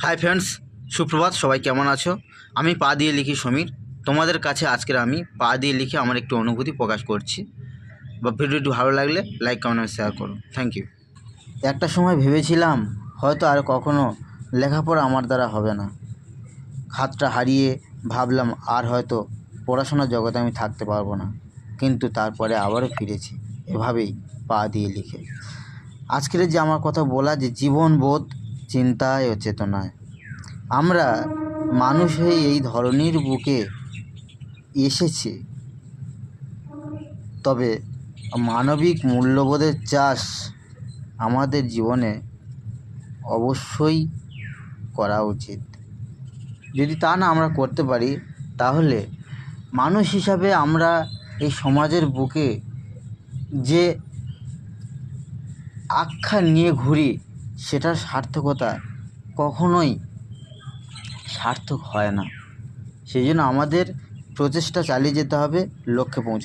Hi friends, সুপ্রভাত। সবাই কেমন আছো? আমি পা দিয়ে লিখি সমীর। তোমাদের কাছে আজকের আমি পা দিয়ে লিখে আমার একটু অনুভূতি প্রকাশ করছি। বা ভিডিওটি ভালো লাগলে লাইক কমেন্ট শেয়ার করো। Thank you. একটা সময় ভেবেছিলাম হয়তো আর কখনো লেখাপড়া আমার দ্বারা হবে না। হাতটা হারিয়ে ভাবলাম আর হয়তো পড়াশোনার জগতে আমি থাকতে পারবো না, কিন্তু তারপরে আবারও ফিরেছি এভাবেই পা দিয়ে লিখে। আজকের যে আমার কথা বলা যে জীবনবোধ, চিন্তায় ও চেতনায় আমরা মানুষ হয়ে এই ধরনের বুকে এসেছি, তবে মানবিক মূল্যবোধের চাষ আমাদের জীবনে অবশ্যই করা উচিত। যদি তা না আমরা করতে পারি, তাহলে মানুষ হিসাবে আমরা এই সমাজের বুকে যে আখ্যা নিয়ে ঘুরি, সেটার সার্থকতা কখনোই সার্থক হয় না। সেই জন্য আমাদের প্রচেষ্টা চালিয়ে যেতে হবে লক্ষ্যে পৌঁছাতে।